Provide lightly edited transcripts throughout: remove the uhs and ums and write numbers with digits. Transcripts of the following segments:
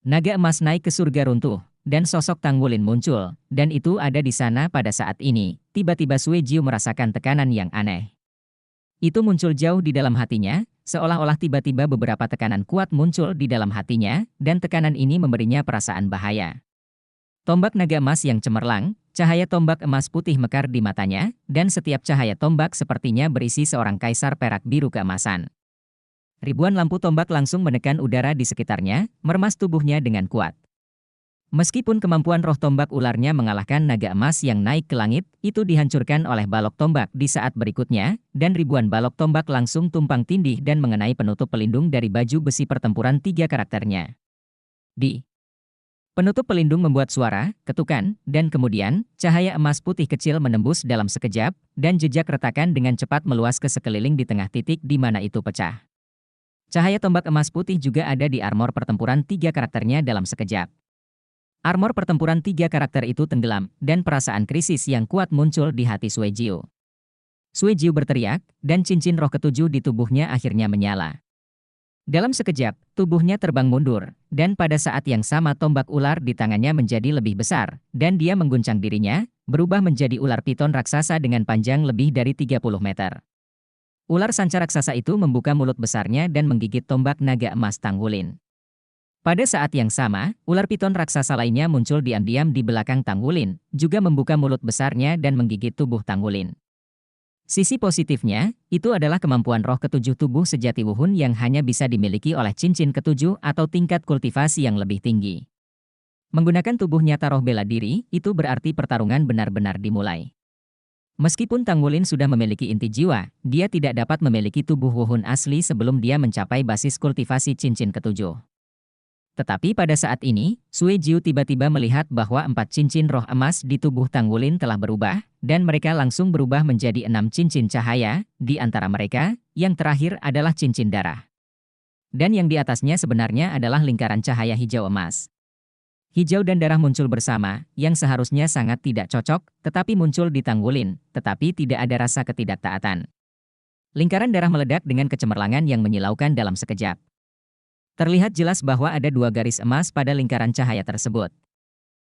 Naga emas naik ke surga runtuh, dan sosok Tang Wulin muncul, dan itu ada di sana pada saat ini. Tiba-tiba Sui Jiu merasakan tekanan yang aneh. Itu muncul jauh di dalam hatinya, seolah-olah tiba-tiba beberapa tekanan kuat muncul di dalam hatinya, dan tekanan ini memberinya perasaan bahaya. Tombak naga emas yang cemerlang, cahaya tombak emas putih mekar di matanya, dan setiap cahaya tombak sepertinya berisi seorang kaisar perak biru keemasan. Ribuan lampu tombak langsung menekan udara di sekitarnya, meremas tubuhnya dengan kuat. Meskipun kemampuan roh tombak ularnya mengalahkan naga emas yang naik ke langit, itu dihancurkan oleh balok tombak di saat berikutnya, dan ribuan balok tombak langsung tumpang tindih dan mengenai penutup pelindung dari baju besi pertempuran tiga karakternya. Penutup pelindung membuat suara, ketukan, dan kemudian, cahaya emas putih kecil menembus dalam sekejap, dan jejak retakan dengan cepat meluas ke sekeliling di tengah titik di mana itu pecah. Cahaya tombak emas putih juga ada di armor pertempuran tiga karakternya dalam sekejap. Armor pertempuran tiga karakter itu tenggelam, dan perasaan krisis yang kuat muncul di hati Sui Jiu. Sui Jiu berteriak, dan cincin roh ketujuh di tubuhnya akhirnya menyala. Dalam sekejap, tubuhnya terbang mundur, dan pada saat yang sama tombak ular di tangannya menjadi lebih besar, dan dia mengguncang dirinya, berubah menjadi ular piton raksasa dengan panjang lebih dari 30 meter. Ular sanca raksasa itu membuka mulut besarnya dan menggigit tombak naga emas Tang Wulin. Pada saat yang sama, ular piton raksasa lainnya muncul diam-diam di belakang Tang Wulin, juga membuka mulut besarnya dan menggigit tubuh Tang Wulin. Sisi positifnya, itu adalah kemampuan roh ketujuh tubuh sejati Wuhun yang hanya bisa dimiliki oleh cincin ketujuh atau tingkat kultivasi yang lebih tinggi. Menggunakan tubuh nyata roh bela diri, itu berarti pertarungan benar-benar dimulai. Meskipun Tang Wulin sudah memiliki inti jiwa, dia tidak dapat memiliki tubuh Wuhun asli sebelum dia mencapai basis kultivasi cincin ketujuh. Tetapi pada saat ini, Sui Jiu tiba-tiba melihat bahwa 4 cincin roh emas di tubuh Tang Wulin telah berubah, dan mereka langsung berubah menjadi 6 cincin cahaya, di antara mereka, yang terakhir adalah cincin darah. Dan yang di atasnya sebenarnya adalah lingkaran cahaya hijau emas. Hijau dan darah muncul bersama, yang seharusnya sangat tidak cocok, tetapi muncul di Tang Wulin, tetapi tidak ada rasa ketidaktaatan. Lingkaran darah meledak dengan kecemerlangan yang menyilaukan dalam sekejap. Terlihat jelas bahwa ada 2 garis emas pada lingkaran cahaya tersebut.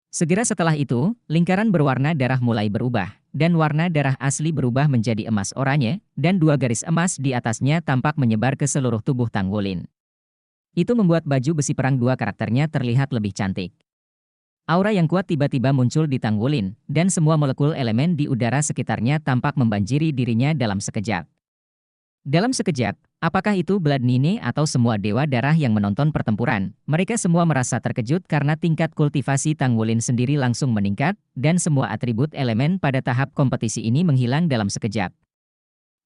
Segera setelah itu, lingkaran berwarna darah mulai berubah, dan warna darah asli berubah menjadi emas oranye, dan 2 garis emas di atasnya tampak menyebar ke seluruh tubuh Tang Wulin. Itu membuat baju besi perang 2 karakternya terlihat lebih cantik. Aura yang kuat tiba-tiba muncul di Tang Wulin, dan semua molekul elemen di udara sekitarnya tampak membanjiri dirinya dalam sekejap. Dalam sekejap, apakah itu Blood Nine atau semua dewa darah yang menonton pertempuran, mereka semua merasa terkejut karena tingkat kultivasi Tang Wulin sendiri langsung meningkat, dan semua atribut elemen pada tahap kompetisi ini menghilang dalam sekejap.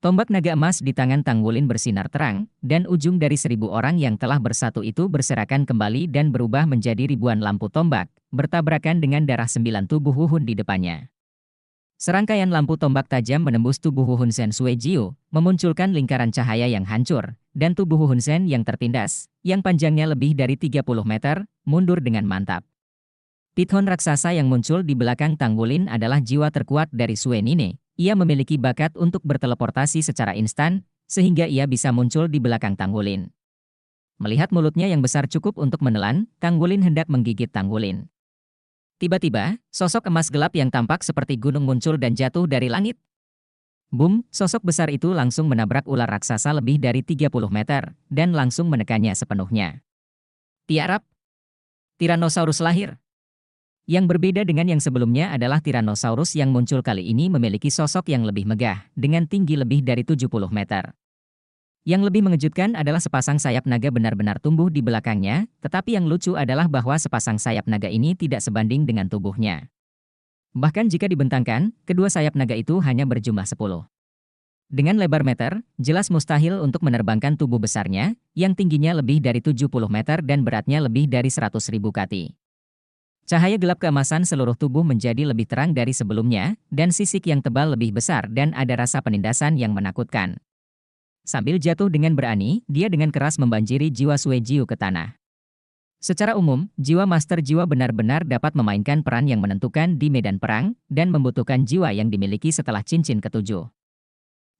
Tombak naga emas di tangan Tang Wulin bersinar terang, dan ujung dari 1000 orang yang telah bersatu itu berserakan kembali dan berubah menjadi ribuan lampu tombak, bertabrakan dengan darah 9 tubuh Wuhun di depannya. Serangkaian lampu tombak tajam menembus tubuh Wuhun Sen Sui Jiu, memunculkan lingkaran cahaya yang hancur, dan tubuh Wuhun Sen yang tertindas, yang panjangnya lebih dari 30 meter, mundur dengan mantap. Pithon raksasa yang muncul di belakang Tang Wulin adalah jiwa terkuat dari Sui Nine. Ia memiliki bakat untuk berteleportasi secara instan, sehingga ia bisa muncul di belakang Tang Wulin. Melihat mulutnya yang besar cukup untuk menelan, Tang Wulin hendak menggigit Tang Wulin. Tiba-tiba, sosok emas gelap yang tampak seperti gunung muncul dan jatuh dari langit. Boom, sosok besar itu langsung menabrak ular raksasa lebih dari 30 meter, dan langsung menekannya sepenuhnya. Tiarap! Tyrannosaurus lahir! Yang berbeda dengan yang sebelumnya adalah Tyrannosaurus yang muncul kali ini memiliki sosok yang lebih megah, dengan tinggi lebih dari 70 meter. Yang lebih mengejutkan adalah sepasang sayap naga benar-benar tumbuh di belakangnya, tetapi yang lucu adalah bahwa sepasang sayap naga ini tidak sebanding dengan tubuhnya. Bahkan jika dibentangkan, kedua sayap naga itu hanya berjumlah 10. Dengan lebar meter, jelas mustahil untuk menerbangkan tubuh besarnya, yang tingginya lebih dari 70 meter dan beratnya lebih dari 100.000 kati. Cahaya gelap keemasan seluruh tubuh menjadi lebih terang dari sebelumnya, dan sisik yang tebal lebih besar dan ada rasa penindasan yang menakutkan. Sambil jatuh dengan berani, dia dengan keras membanjiri jiwa Sui Jiu ke tanah. Secara umum, jiwa master jiwa benar-benar dapat memainkan peran yang menentukan di medan perang, dan membutuhkan jiwa yang dimiliki setelah cincin ketujuh.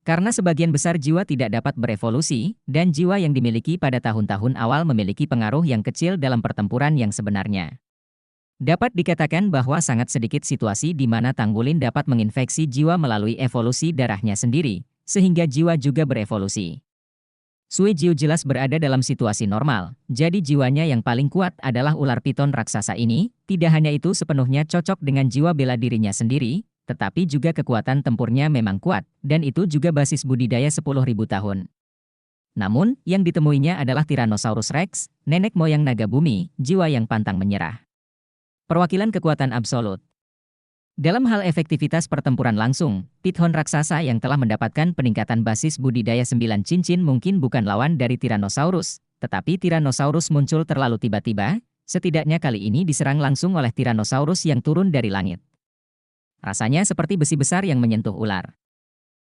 Karena sebagian besar jiwa tidak dapat berevolusi, dan jiwa yang dimiliki pada tahun-tahun awal memiliki pengaruh yang kecil dalam pertempuran yang sebenarnya. Dapat dikatakan bahwa sangat sedikit situasi di mana Tanggulin dapat menginfeksi jiwa melalui evolusi darahnya sendiri, sehingga jiwa juga berevolusi. Sui Jiu jelas berada dalam situasi normal, jadi jiwanya yang paling kuat adalah ular piton raksasa ini. Tidak hanya itu sepenuhnya cocok dengan jiwa bela dirinya sendiri, tetapi juga kekuatan tempurnya memang kuat, dan itu juga basis budidaya 10.000 tahun. Namun, yang ditemuinya adalah Tyrannosaurus Rex, nenek moyang naga bumi, jiwa yang pantang menyerah. Perwakilan kekuatan absolut. Dalam hal efektivitas pertempuran langsung, Python raksasa yang telah mendapatkan peningkatan basis budidaya 9 cincin mungkin bukan lawan dari Tyrannosaurus, tetapi Tyrannosaurus muncul terlalu tiba-tiba, setidaknya kali ini diserang langsung oleh Tyrannosaurus yang turun dari langit. Rasanya seperti besi besar yang menyentuh ular.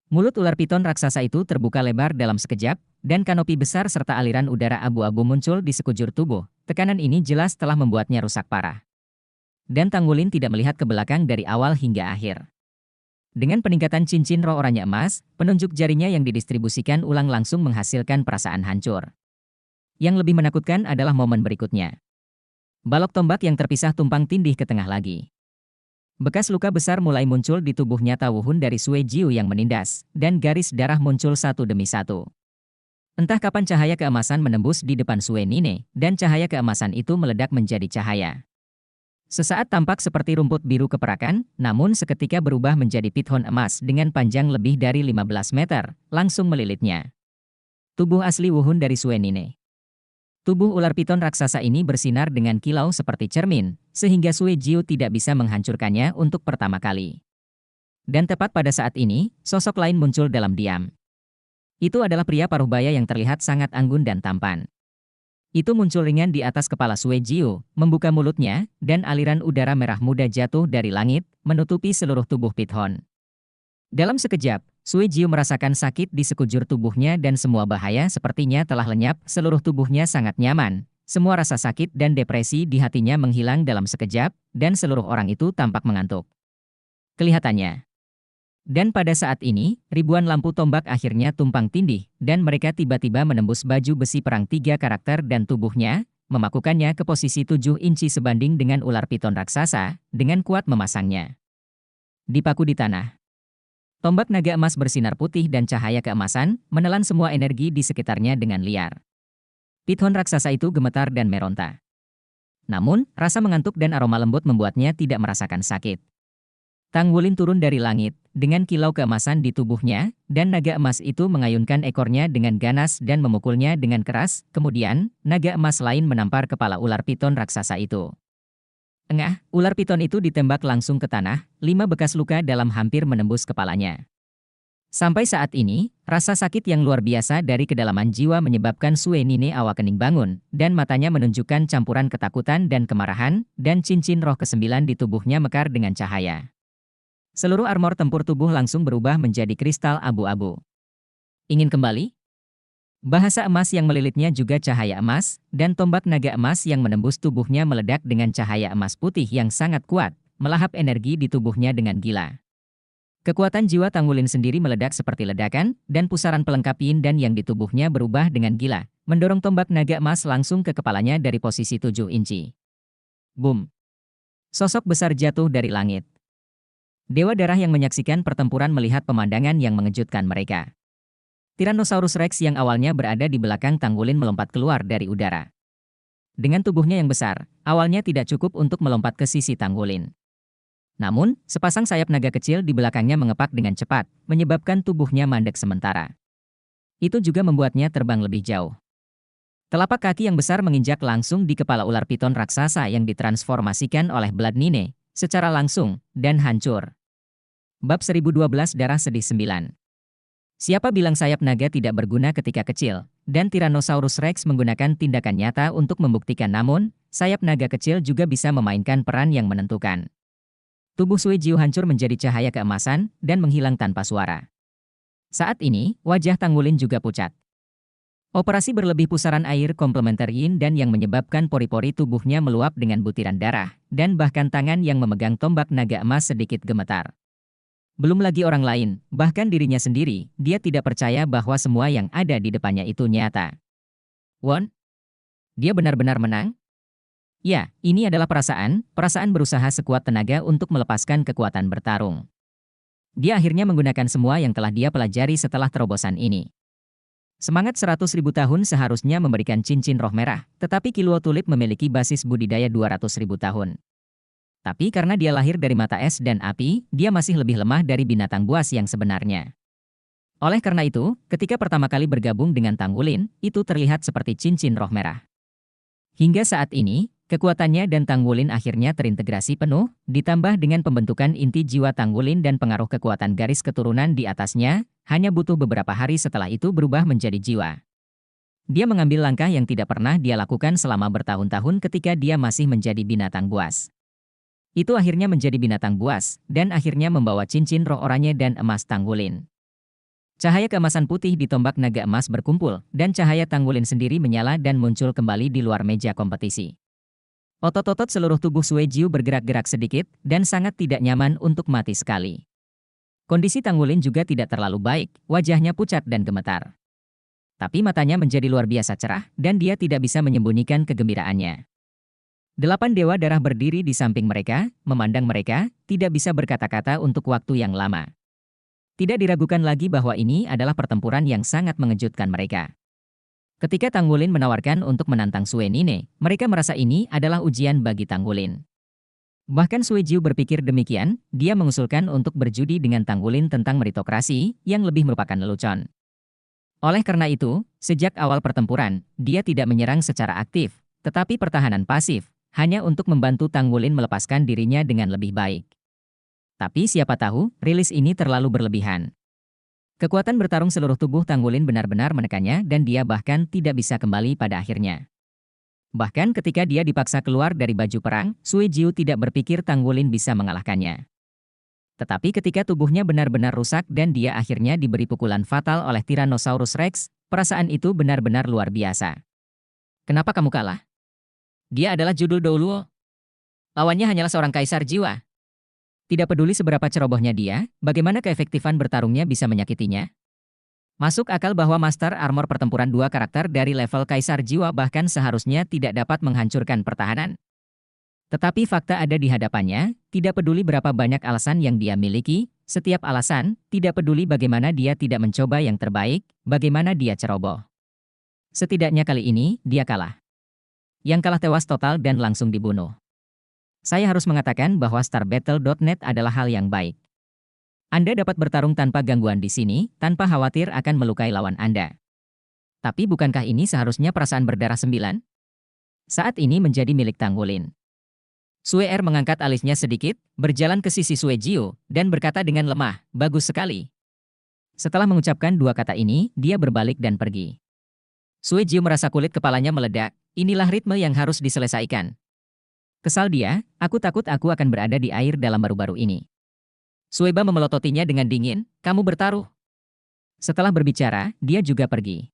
Mulut ular piton raksasa itu terbuka lebar dalam sekejap, dan kanopi besar serta aliran udara abu-abu muncul di sekujur tubuh. Tekanan ini jelas telah membuatnya rusak parah. Dan Tanggulin tidak melihat ke belakang dari awal hingga akhir. Dengan peningkatan cincin roh oranye emas, penunjuk jarinya yang didistribusikan ulang langsung menghasilkan perasaan hancur. Yang lebih menakutkan adalah momen berikutnya. Balok tombak yang terpisah tumpang tindih ke tengah lagi. Bekas luka besar mulai muncul di tubuhnya Tawuhun dari Sui Jiu yang menindas, dan garis darah muncul satu demi satu. Entah kapan cahaya keemasan menembus di depan Sui Nine, dan cahaya keemasan itu meledak menjadi cahaya. Sesaat tampak seperti rumput biru keperakan, namun seketika berubah menjadi pithon emas dengan panjang lebih dari 15 meter, langsung melilitnya. Tubuh asli Wuhun dari Sui Nine. Tubuh ular piton raksasa ini bersinar dengan kilau seperti cermin, sehingga Sui Jiu tidak bisa menghancurkannya untuk pertama kali. Dan tepat pada saat ini, sosok lain muncul dalam diam. Itu adalah pria paruhbaya yang terlihat sangat anggun dan tampan. Itu muncul ringan di atas kepala Sui Jiu, membuka mulutnya, dan aliran udara merah muda jatuh dari langit, menutupi seluruh tubuh Pithon. Dalam sekejap, Sui Jiu merasakan sakit di sekujur tubuhnya dan semua bahaya sepertinya telah lenyap, seluruh tubuhnya sangat nyaman. Semua rasa sakit dan depresi di hatinya menghilang dalam sekejap, dan seluruh orang itu tampak mengantuk. Kelihatannya. Dan pada saat ini, ribuan lampu tombak akhirnya tumpang tindih, dan mereka tiba-tiba menembus baju besi perang 3 karakter dan tubuhnya, memakukannya ke posisi 7 inci sebanding dengan ular piton raksasa, dengan kuat memasangnya. Dipaku di tanah. Tombak naga emas bersinar putih dan cahaya keemasan, menelan semua energi di sekitarnya dengan liar. Piton raksasa itu gemetar dan meronta. Namun, rasa mengantuk dan aroma lembut membuatnya tidak merasakan sakit. Tanggulin turun dari langit, dengan kilau keemasan di tubuhnya, dan naga emas itu mengayunkan ekornya dengan ganas dan memukulnya dengan keras. Kemudian, naga emas lain menampar kepala ular piton raksasa itu. Engah, ular piton itu ditembak langsung ke tanah, 5 bekas luka dalam hampir menembus kepalanya. Sampai saat ini, rasa sakit yang luar biasa dari kedalaman jiwa menyebabkan Sui Nine Awakening bangun, dan matanya menunjukkan campuran ketakutan dan kemarahan, dan cincin roh ke-9 di tubuhnya mekar dengan cahaya. Seluruh armor tempur tubuh langsung berubah menjadi kristal abu-abu. Ingin kembali? Bahasa emas yang melilitnya juga cahaya emas, dan tombak naga emas yang menembus tubuhnya meledak dengan cahaya emas putih yang sangat kuat, melahap energi di tubuhnya dengan gila. Kekuatan jiwa Tanggulin sendiri meledak seperti ledakan, dan pusaran pelengkap yin dan yang di tubuhnya berubah dengan gila, mendorong tombak naga emas langsung ke kepalanya dari posisi 7 inci. Boom! Sosok besar jatuh dari langit. Dewa darah yang menyaksikan pertempuran melihat pemandangan yang mengejutkan mereka. Tyrannosaurus Rex yang awalnya berada di belakang Tanggulin melompat keluar dari udara. Dengan tubuhnya yang besar, awalnya tidak cukup untuk melompat ke sisi Tanggulin. Namun, sepasang sayap naga kecil di belakangnya mengepak dengan cepat, menyebabkan tubuhnya mandek sementara. Itu juga membuatnya terbang lebih jauh. Telapak kaki yang besar menginjak langsung di kepala ular piton raksasa yang ditransformasikan oleh Blood Nine, secara langsung, dan hancur. Bab 1012 Darah Sedih 9. Siapa bilang sayap naga tidak berguna ketika kecil, dan Tyrannosaurus Rex menggunakan tindakan nyata untuk membuktikan, namun, sayap naga kecil juga bisa memainkan peran yang menentukan. Tubuh Sui Jiu hancur menjadi cahaya keemasan, dan menghilang tanpa suara. Saat ini, wajah Tanggulin juga pucat. Operasi berlebih pusaran air komplementer yin dan yang menyebabkan pori-pori tubuhnya meluap dengan butiran darah, dan bahkan tangan yang memegang tombak naga emas sedikit gemetar. Belum lagi orang lain, bahkan dirinya sendiri, dia tidak percaya bahwa semua yang ada di depannya itu nyata. Won, dia benar-benar menang? Ya, ini adalah perasaan berusaha sekuat tenaga untuk melepaskan kekuatan bertarung. Dia akhirnya menggunakan semua yang telah dia pelajari setelah terobosan ini. Semangat 100.000 tahun seharusnya memberikan cincin roh merah, tetapi Killua Tulip memiliki basis budidaya 200.000 tahun. Tapi karena dia lahir dari mata es dan api, dia masih lebih lemah dari binatang buas yang sebenarnya. Oleh karena itu, ketika pertama kali bergabung dengan Tanggulin, itu terlihat seperti cincin roh merah. Hingga saat ini, kekuatannya dan Tanggulin akhirnya terintegrasi penuh, ditambah dengan pembentukan inti jiwa Tanggulin dan pengaruh kekuatan garis keturunan di atasnya, hanya butuh beberapa hari setelah itu berubah menjadi jiwa. Dia mengambil langkah yang tidak pernah dia lakukan selama bertahun-tahun ketika dia masih menjadi binatang buas. Itu akhirnya menjadi binatang buas, dan akhirnya membawa cincin roh oranye dan emas Tanggulin. Cahaya keemasan putih di tombak naga emas berkumpul, dan cahaya Tanggulin sendiri menyala dan muncul kembali di luar meja kompetisi. Otot-otot seluruh tubuh Suejiu bergerak-gerak sedikit, dan sangat tidak nyaman untuk mati sekali. Kondisi Tanggulin juga tidak terlalu baik, wajahnya pucat dan gemetar. Tapi matanya menjadi luar biasa cerah, dan dia tidak bisa menyembunyikan kegembiraannya. 8 dewa darah berdiri di samping mereka, memandang mereka, tidak bisa berkata-kata untuk waktu yang lama. Tidak diragukan lagi bahwa ini adalah pertempuran yang sangat mengejutkan mereka. Ketika Tanggulin menawarkan untuk menantang Suenine, mereka merasa ini adalah ujian bagi Tanggulin. Bahkan Suejiu berpikir demikian, dia mengusulkan untuk berjudi dengan Tanggulin tentang meritokrasi, yang lebih merupakan lelucon. Oleh karena itu, sejak awal pertempuran, dia tidak menyerang secara aktif, tetapi pertahanan pasif, hanya untuk membantu Tanggulin melepaskan dirinya dengan lebih baik. Tapi siapa tahu, rilis ini terlalu berlebihan. Kekuatan bertarung seluruh tubuh Tanggulin benar-benar menekannya dan dia bahkan tidak bisa kembali pada akhirnya. Bahkan ketika dia dipaksa keluar dari baju perang, Suejiu tidak berpikir Tanggulin bisa mengalahkannya. Tetapi ketika tubuhnya benar-benar rusak dan dia akhirnya diberi pukulan fatal oleh Tyrannosaurus Rex, perasaan itu benar-benar luar biasa. Kenapa kamu kalah? Dia adalah judul Douluo. Lawannya hanyalah seorang kaisar jiwa. Tidak peduli seberapa cerobohnya dia, bagaimana keefektifan bertarungnya bisa menyakitinya? Masuk akal bahwa Master Armor pertempuran dua karakter dari level kaisar jiwa bahkan seharusnya tidak dapat menghancurkan pertahanan. Tetapi fakta ada di hadapannya, tidak peduli berapa banyak alasan yang dia miliki, setiap alasan, tidak peduli bagaimana dia tidak mencoba yang terbaik, bagaimana dia ceroboh. Setidaknya kali ini, dia kalah. Yang kalah tewas total dan langsung dibunuh. Saya harus mengatakan bahwa StarBattle.net adalah hal yang baik. Anda dapat bertarung tanpa gangguan di sini, tanpa khawatir akan melukai lawan Anda. Tapi bukankah ini seharusnya perasaan berdarah 9? Saat ini menjadi milik Tanggulin. Sueer mengangkat alisnya sedikit, berjalan ke sisi Suejiu, dan berkata dengan lemah, bagus sekali. Setelah mengucapkan dua kata ini, dia berbalik dan pergi. Suejiu merasa kulit kepalanya meledak, inilah ritme yang harus diselesaikan. Kesal dia, aku takut aku akan berada di air dalam baru-baru ini. Sueba memelototinya dengan dingin, kamu bertaruh. Setelah berbicara, dia juga pergi.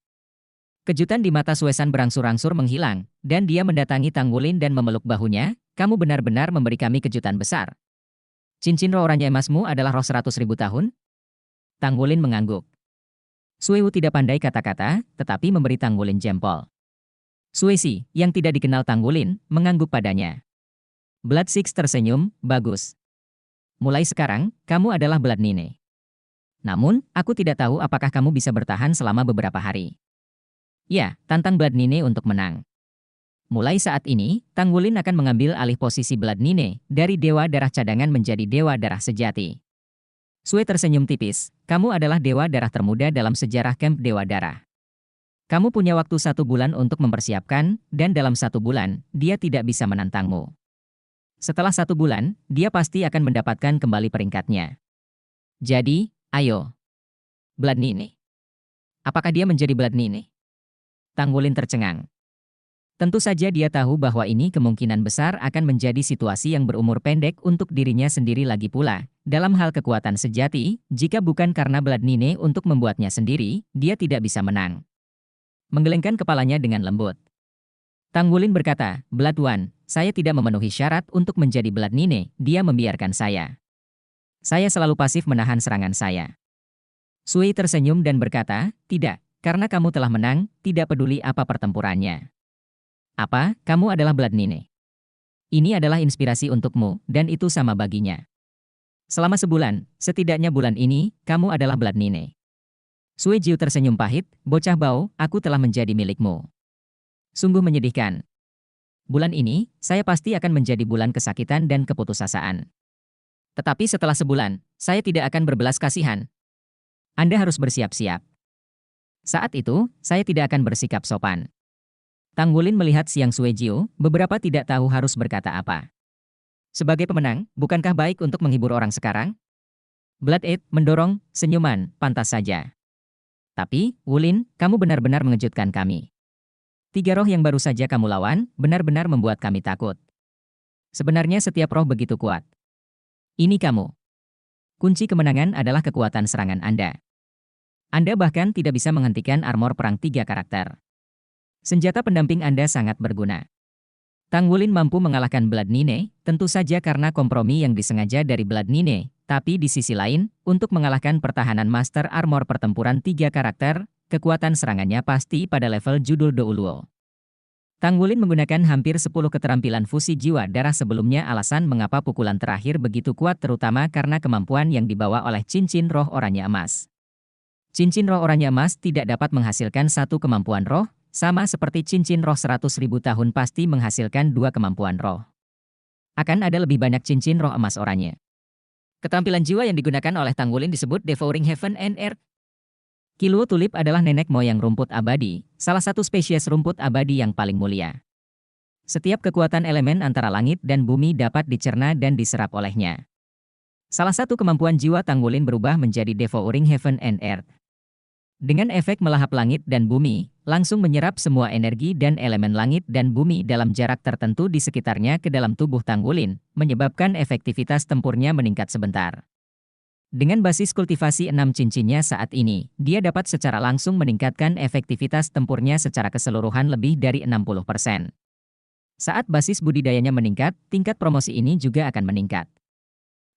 Kejutan di mata Suesan berangsur-angsur menghilang, dan dia mendatangi Tanggulin dan memeluk bahunya, kamu benar-benar memberi kami kejutan besar. Cincin roh oranye emasmu adalah roh 100.000 tahun? Tanggulin mengangguk. Suewu tidak pandai kata-kata, tetapi memberi Tanggulin jempol. Suesi, yang tidak dikenal Tanggulin, mengangguk padanya. Blood Six tersenyum, bagus. Mulai sekarang, kamu adalah Blood Nine. Namun, aku tidak tahu apakah kamu bisa bertahan selama beberapa hari. Ya, tantang Blood Nine untuk menang. Mulai saat ini, Tanggulin akan mengambil alih posisi Blood Nine dari Dewa Darah Cadangan menjadi Dewa Darah Sejati. Sue tersenyum tipis, kamu adalah Dewa Darah termuda dalam sejarah Camp Dewa Darah. Kamu punya waktu 1 bulan untuk mempersiapkan, dan dalam 1 bulan, dia tidak bisa menantangmu. Setelah 1 bulan, dia pasti akan mendapatkan kembali peringkatnya. Jadi, ayo. Blood Nine. Apakah dia menjadi Blood Nine? Tanggulin tercengang. Tentu saja dia tahu bahwa ini kemungkinan besar akan menjadi situasi yang berumur pendek untuk dirinya sendiri lagi pula. Dalam hal kekuatan sejati, jika bukan karena Blood Nine untuk membuatnya sendiri, dia tidak bisa menang. Menggelengkan kepalanya dengan lembut. Tanggulin berkata, Blood One, saya tidak memenuhi syarat untuk menjadi Blood Nine, dia membiarkan saya. Saya selalu pasif menahan serangan saya. Sui tersenyum dan berkata, tidak, karena kamu telah menang, tidak peduli apa pertempurannya. Apa, kamu adalah Blood Nine? Ini adalah inspirasi untukmu, dan itu sama baginya. Selama sebulan, setidaknya bulan ini, kamu adalah Blood Nine. Sui Jiu tersenyum pahit, bocah bau, aku telah menjadi milikmu. Sungguh menyedihkan. Bulan ini, saya pasti akan menjadi bulan kesakitan dan keputusasaan. Tetapi setelah sebulan, saya tidak akan berbelas kasihan. Anda harus bersiap-siap. Saat itu, saya tidak akan bersikap sopan. Tang Wulin melihat Siang Suejiu, beberapa tidak tahu harus berkata apa. Sebagai pemenang, bukankah baik untuk menghibur orang sekarang? Blood Eight mendorong, senyuman, pantas saja. Tapi, Wulin, kamu benar-benar mengejutkan kami. 3 roh yang baru saja kamu lawan, benar-benar membuat kami takut. Sebenarnya setiap roh begitu kuat. Ini kamu. Kunci kemenangan adalah kekuatan serangan Anda. Anda bahkan tidak bisa menghentikan armor perang 3 karakter. Senjata pendamping Anda sangat berguna. Tang Wulin mampu mengalahkan Blood Nine, tentu saja karena kompromi yang disengaja dari Blood Nine, tapi di sisi lain, untuk mengalahkan pertahanan Master Armor pertempuran 3 karakter, kekuatan serangannya pasti pada level judul Douluo. Tang Wulin menggunakan hampir 10 keterampilan fusi jiwa darah sebelumnya, alasan mengapa pukulan terakhir begitu kuat terutama karena kemampuan yang dibawa oleh cincin roh oranye emas. Cincin roh oranye emas tidak dapat menghasilkan satu kemampuan roh, sama seperti cincin roh 100.000 tahun pasti menghasilkan 2 kemampuan roh. Akan ada lebih banyak cincin roh emas oranye. Keterampilan jiwa yang digunakan oleh Tang Wulin disebut Devouring Heaven and Earth. Qiluo Tulip adalah nenek moyang rumput abadi, salah satu spesies rumput abadi yang paling mulia. Setiap kekuatan elemen antara langit dan bumi dapat dicerna dan diserap olehnya. Salah satu kemampuan jiwa Tang Wulin berubah menjadi Devouring Heaven and Earth. Dengan efek melahap langit dan bumi, langsung menyerap semua energi dan elemen langit dan bumi dalam jarak tertentu di sekitarnya ke dalam tubuh Tang Wulin, menyebabkan efektivitas tempurnya meningkat sebentar. Dengan basis kultivasi 6 cincinnya saat ini, dia dapat secara langsung meningkatkan efektivitas tempurnya secara keseluruhan lebih dari 60%. Saat basis budidayanya meningkat, tingkat promosi ini juga akan meningkat.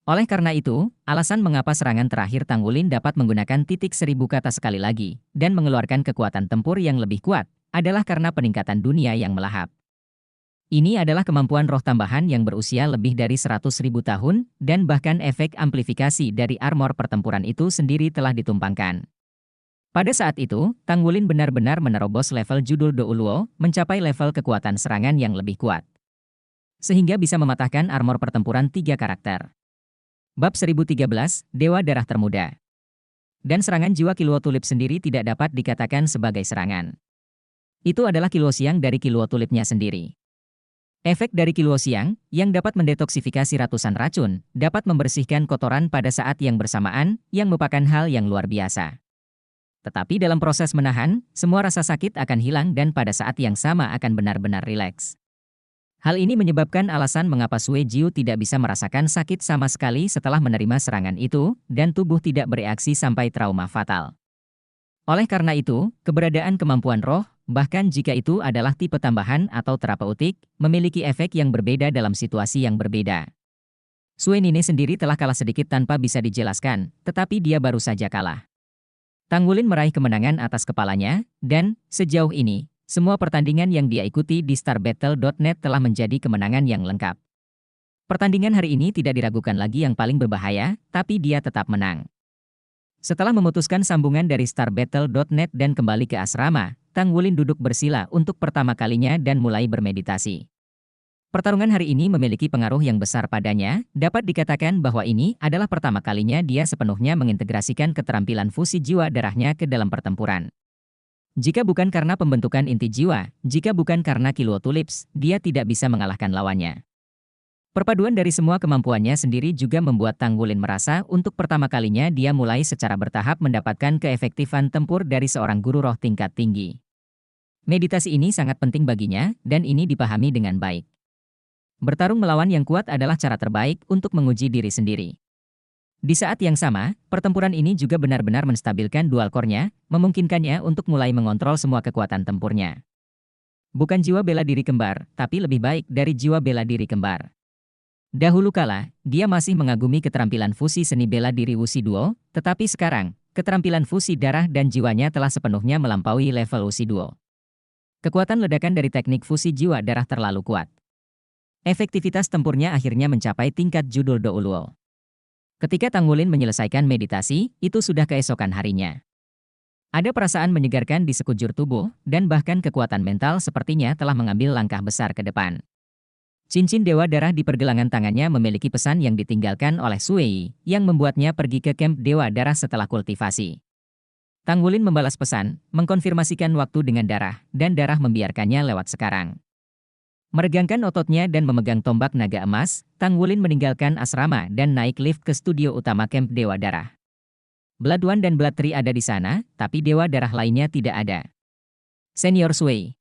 Oleh karena itu, alasan mengapa serangan terakhir Tang Wulin dapat menggunakan titik 1000 kata sekali lagi, dan mengeluarkan kekuatan tempur yang lebih kuat, adalah karena peningkatan dunia yang melahap. Ini adalah kemampuan roh tambahan yang berusia lebih dari 100.000 tahun, dan bahkan efek amplifikasi dari armor pertempuran itu sendiri telah ditumpangkan. Pada saat itu, Tang Wulin benar-benar menerobos level judul Douluo, mencapai level kekuatan serangan yang lebih kuat. Sehingga bisa mematahkan armor pertempuran 3 karakter. Bab 1013, Dewa Darah Termuda. Dan serangan jiwa Qiluo Tulip sendiri tidak dapat dikatakan sebagai serangan. Itu adalah Qiluo Siang dari Qiluo Tulipnya sendiri. Efek dari Qiluo Siang, yang dapat mendetoksifikasi ratusan racun, dapat membersihkan kotoran pada saat yang bersamaan, yang merupakan hal yang luar biasa. Tetapi dalam proses menahan, semua rasa sakit akan hilang dan pada saat yang sama akan benar-benar rileks. Hal ini menyebabkan alasan mengapa Sui Jiu tidak bisa merasakan sakit sama sekali setelah menerima serangan itu, dan tubuh tidak bereaksi sampai trauma fatal. Oleh karena itu, keberadaan kemampuan roh, bahkan jika itu adalah tipe tambahan atau terapeutik, memiliki efek yang berbeda dalam situasi yang berbeda. Sui Nine sendiri telah kalah sedikit tanpa bisa dijelaskan, tetapi dia baru saja kalah. Tang Wulin meraih kemenangan atas kepalanya, dan, sejauh ini, semua pertandingan yang dia ikuti di StarBattle.net telah menjadi kemenangan yang lengkap. Pertandingan hari ini tidak diragukan lagi yang paling berbahaya, tapi dia tetap menang. Setelah memutuskan sambungan dari StarBattle.net dan kembali ke asrama, Tang Wulin duduk bersila untuk pertama kalinya dan mulai bermeditasi. Pertarungan hari ini memiliki pengaruh yang besar padanya, dapat dikatakan bahwa ini adalah pertama kalinya dia sepenuhnya mengintegrasikan keterampilan fusi jiwa darahnya ke dalam pertempuran. Jika bukan karena pembentukan inti jiwa, jika bukan karena Qiluo Tulips, dia tidak bisa mengalahkan lawannya. Perpaduan dari semua kemampuannya sendiri juga membuat Tang Wulin merasa untuk pertama kalinya dia mulai secara bertahap mendapatkan keefektifan tempur dari seorang guru roh tingkat tinggi. Meditasi ini sangat penting baginya, dan ini dipahami dengan baik. Bertarung melawan yang kuat adalah cara terbaik untuk menguji diri sendiri. Di saat yang sama, pertempuran ini juga benar-benar menstabilkan dual core-nya, memungkinkannya untuk mulai mengontrol semua kekuatan tempurnya. Bukan jiwa bela diri kembar, tapi lebih baik dari jiwa bela diri kembar. Dahulu kala, dia masih mengagumi keterampilan fusi seni bela diri Wuxi Duo, tetapi sekarang, keterampilan fusi darah dan jiwanya telah sepenuhnya melampaui level Wuxi Duo. Kekuatan ledakan dari teknik fusi jiwa darah terlalu kuat. Efektivitas tempurnya akhirnya mencapai tingkat judul Douluo. Ketika Tang Wulin menyelesaikan meditasi, itu sudah keesokan harinya. Ada perasaan menyegarkan di sekujur tubuh, dan bahkan kekuatan mental sepertinya telah mengambil langkah besar ke depan. Cincin Dewa Darah di pergelangan tangannya memiliki pesan yang ditinggalkan oleh Sui, yang membuatnya pergi ke kamp Dewa Darah setelah kultivasi. Tang Wulin membalas pesan, mengkonfirmasikan waktu dengan darah, dan darah membiarkannya lewat sekarang. Meregangkan ototnya dan memegang tombak naga emas, Tang Wulin meninggalkan asrama dan naik lift ke studio utama kamp Dewa Darah. Blood One dan Blood Three ada di sana, tapi Dewa Darah lainnya tidak ada. Senior Sui.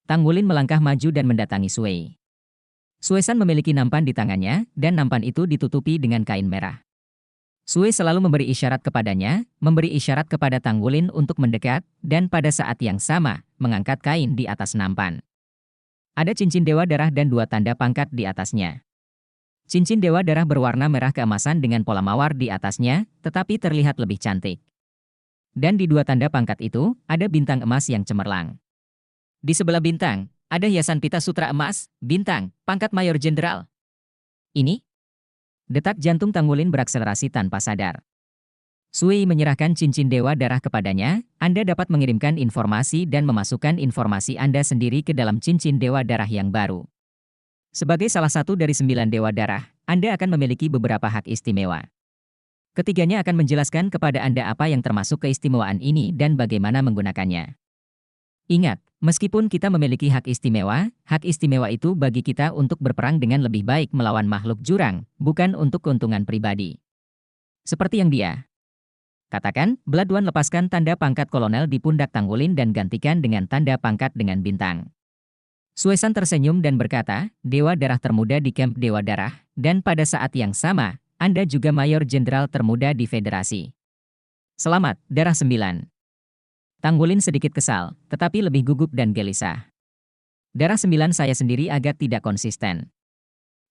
Tang Wulin melangkah maju dan mendatangi Sui. Sui-san memiliki nampan di tangannya, dan nampan itu ditutupi dengan kain merah. Sui selalu memberi isyarat kepadanya, memberi isyarat kepada Tang Wulin untuk mendekat, dan pada saat yang sama, mengangkat kain di atas nampan. Ada cincin Dewa Darah dan 2 tanda pangkat di atasnya. Cincin Dewa Darah berwarna merah keemasan dengan pola mawar di atasnya, tetapi terlihat lebih cantik. Dan di 2 tanda pangkat itu, ada bintang emas yang cemerlang. Di sebelah bintang, ada hiasan pita sutra emas, bintang, pangkat mayor jenderal. Ini? Detak jantung Tang Wulin berakselerasi tanpa sadar. Sui menyerahkan cincin Dewa Darah kepadanya, Anda dapat mengirimkan informasi dan memasukkan informasi Anda sendiri ke dalam cincin Dewa Darah yang baru. Sebagai salah satu dari 9 Dewa Darah, Anda akan memiliki beberapa hak istimewa. Ketiganya akan menjelaskan kepada Anda apa yang termasuk keistimewaan ini dan bagaimana menggunakannya. Ingat, meskipun kita memiliki hak istimewa itu bagi kita untuk berperang dengan lebih baik melawan makhluk jurang, bukan untuk keuntungan pribadi. Seperti yang dia katakan, Blood One lepaskan tanda pangkat kolonel di pundak Tang Wulin dan gantikan dengan tanda pangkat dengan bintang. Sui-san tersenyum dan berkata, Dewa Darah termuda di kamp Dewa Darah, dan pada saat yang sama, Anda juga mayor jenderal termuda di federasi. Selamat, Darah 9. Tang Wulin sedikit kesal, tetapi lebih gugup dan gelisah. Darah 9 saya sendiri agak tidak konsisten.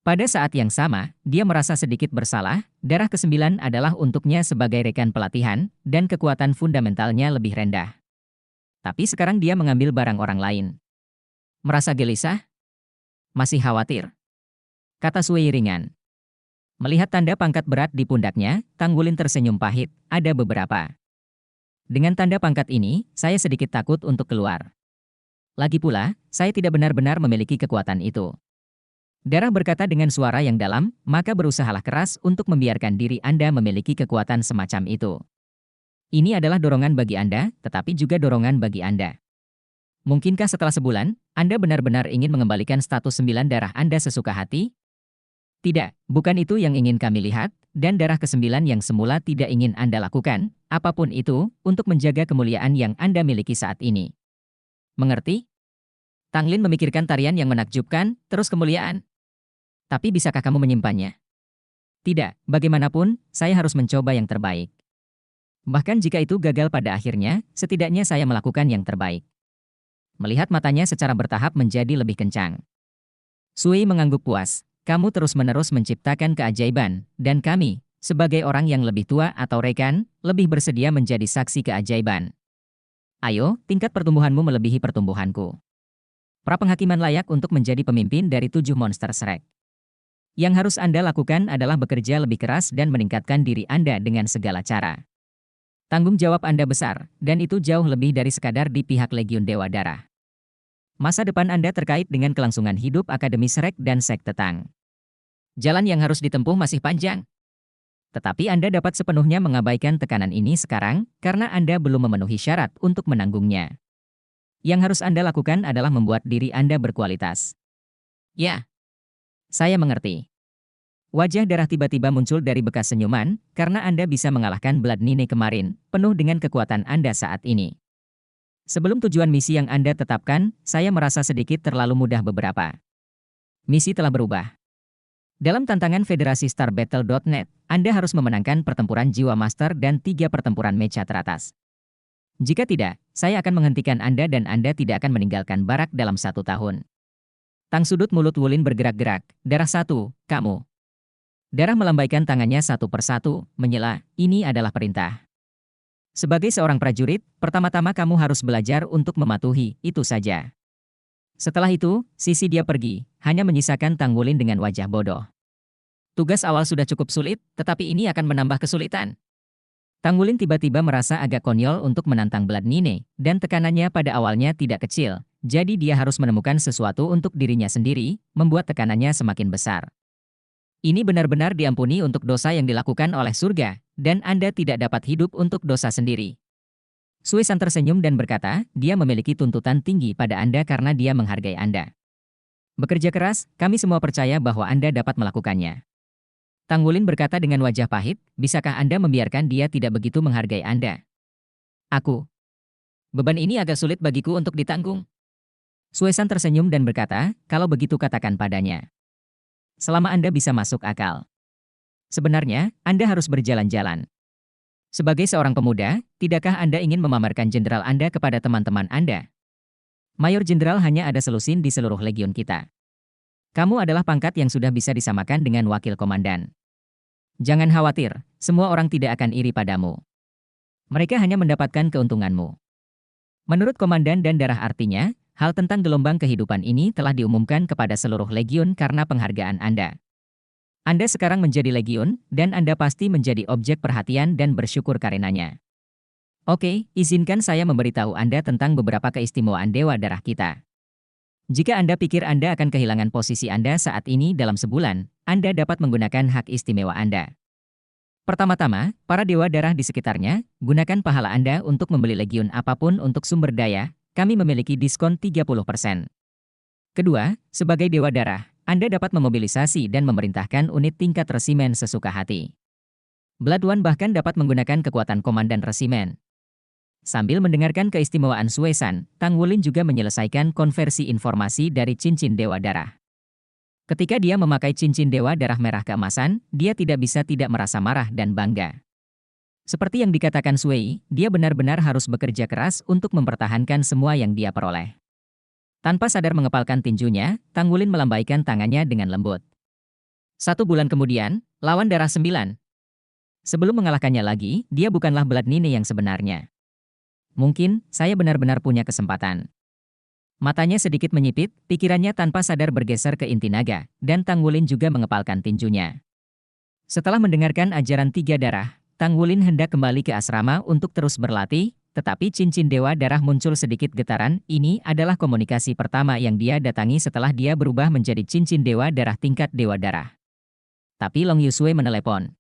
Pada saat yang sama, dia merasa sedikit bersalah, darah ke-9 adalah untuknya sebagai rekan pelatihan, dan kekuatan fundamentalnya lebih rendah. Tapi sekarang dia mengambil barang orang lain. Merasa gelisah? Masih khawatir? Kata Sui ringan. Melihat tanda pangkat berat di pundaknya, Tang Wulin tersenyum pahit, ada beberapa. Dengan tanda pangkat ini, saya sedikit takut untuk keluar. Lagi pula, saya tidak benar-benar memiliki kekuatan itu. Darah berkata dengan suara yang dalam, maka berusahalah keras untuk membiarkan diri Anda memiliki kekuatan semacam itu. Ini adalah dorongan bagi Anda, tetapi juga dorongan bagi Anda. Mungkinkah setelah sebulan, Anda benar-benar ingin mengembalikan status 9 darah Anda sesuka hati? Tidak, bukan itu yang ingin kami lihat, dan darah ke-9 yang semula tidak ingin Anda lakukan, apapun itu, untuk menjaga kemuliaan yang Anda miliki saat ini. Mengerti? Tang Lin memikirkan tarian yang menakjubkan, terus kemuliaan. Tapi bisakah kamu menyimpannya? Tidak, bagaimanapun, saya harus mencoba yang terbaik. Bahkan jika itu gagal pada akhirnya, setidaknya saya melakukan yang terbaik. Melihat matanya secara bertahap menjadi lebih kencang. Sui mengangguk puas. Kamu terus-menerus menciptakan keajaiban, dan kami, sebagai orang yang lebih tua atau rekan, lebih bersedia menjadi saksi keajaiban. Ayo, tingkat pertumbuhanmu melebihi pertumbuhanku. Prapenghakiman layak untuk menjadi pemimpin dari 7 monster Shrek. Yang harus Anda lakukan adalah bekerja lebih keras dan meningkatkan diri Anda dengan segala cara. Tanggung jawab Anda besar, dan itu jauh lebih dari sekadar di pihak Legiun Dewa Darah. Masa depan Anda terkait dengan kelangsungan hidup Akademi Shrek dan Sekte Tang. Jalan yang harus ditempuh masih panjang. Tetapi Anda dapat sepenuhnya mengabaikan tekanan ini sekarang, karena Anda belum memenuhi syarat untuk menanggungnya. Yang harus Anda lakukan adalah membuat diri Anda berkualitas. Ya, saya mengerti. Wajah Darah tiba-tiba muncul dari bekas senyuman, karena Anda bisa mengalahkan Blood Nine kemarin, penuh dengan kekuatan Anda saat ini. Sebelum tujuan misi yang Anda tetapkan, saya merasa sedikit terlalu mudah beberapa. Misi telah berubah. Dalam tantangan Federasi StarBattle.net, Anda harus memenangkan pertempuran Jiwa Master dan 3 pertempuran mecha teratas. Jika tidak, saya akan menghentikan Anda dan Anda tidak akan meninggalkan barak dalam 1 tahun. Tang sudut mulut Wulin bergerak-gerak. Darah satu, kamu. Darah melambaikan tangannya satu persatu, menyela, ini adalah perintah. Sebagai seorang prajurit, pertama-tama kamu harus belajar untuk mematuhi, itu saja. Setelah itu, sisi dia pergi, hanya menyisakan Tang Wulin dengan wajah bodoh. Tugas awal sudah cukup sulit, tetapi ini akan menambah kesulitan. Tang Wulin tiba-tiba merasa agak konyol untuk menantang Blood Nine, dan tekanannya pada awalnya tidak kecil, jadi dia harus menemukan sesuatu untuk dirinya sendiri, membuat tekanannya semakin besar. Ini benar-benar diampuni untuk dosa yang dilakukan oleh surga, dan Anda tidak dapat hidup untuk dosa sendiri. Sui San tersenyum dan berkata, dia memiliki tuntutan tinggi pada Anda karena dia menghargai Anda. Bekerja keras, kami semua percaya bahwa Anda dapat melakukannya. Tang Wulin berkata dengan wajah pahit, bisakah Anda membiarkan dia tidak begitu menghargai Anda? Aku. Beban ini agak sulit bagiku untuk ditanggung. Sui San tersenyum dan berkata, kalau begitu katakan padanya. Selama Anda bisa masuk akal. Sebenarnya, Anda harus berjalan-jalan. Sebagai seorang pemuda, tidakkah Anda ingin memamerkan jenderal Anda kepada teman-teman Anda? Mayor Jenderal hanya ada selusin di seluruh legiun kita. Kamu adalah pangkat yang sudah bisa disamakan dengan wakil komandan. Jangan khawatir, semua orang tidak akan iri padamu. Mereka hanya mendapatkan keuntunganmu. Menurut komandan dan darah artinya, hal tentang gelombang kehidupan ini telah diumumkan kepada seluruh legiun karena penghargaan Anda. Anda sekarang menjadi legiun, dan Anda pasti menjadi objek perhatian dan bersyukur karenanya. Oke, izinkan saya memberitahu Anda tentang beberapa keistimewaan Dewa Darah kita. Jika Anda pikir Anda akan kehilangan posisi Anda saat ini dalam sebulan, Anda dapat menggunakan hak istimewa Anda. Pertama-tama, para Dewa Darah di sekitarnya, gunakan pahala Anda untuk membeli legiun apapun untuk sumber daya, kami memiliki diskon 30%. Kedua, sebagai Dewa Darah, Anda dapat memobilisasi dan memerintahkan unit tingkat resimen sesuka hati. Blood One bahkan dapat menggunakan kekuatan komandan resimen. Sambil mendengarkan keistimewaan Sui San, Tang Wulin juga menyelesaikan konversi informasi dari cincin Dewa Darah. Ketika dia memakai cincin Dewa Darah merah keemasan, dia tidak bisa tidak merasa marah dan bangga. Seperti yang dikatakan Sui, dia benar-benar harus bekerja keras untuk mempertahankan semua yang dia peroleh. Tanpa sadar mengepalkan tinjunya, Tang Wulin melambaikan tangannya dengan lembut. 1 bulan kemudian, lawan Darah 9. Sebelum mengalahkannya lagi, dia bukanlah Blood Nine yang sebenarnya. Mungkin, saya benar-benar punya kesempatan. Matanya sedikit menyipit, pikirannya tanpa sadar bergeser ke inti naga, dan Tang Wulin juga mengepalkan tinjunya. Setelah mendengarkan ajaran 3 darah, Tang Wulin hendak kembali ke asrama untuk terus berlatih, tetapi cincin Dewa Darah muncul sedikit getaran. Ini adalah komunikasi pertama yang dia datangi setelah dia berubah menjadi cincin Dewa Darah tingkat Dewa Darah. Tapi Long Yusui menelepon.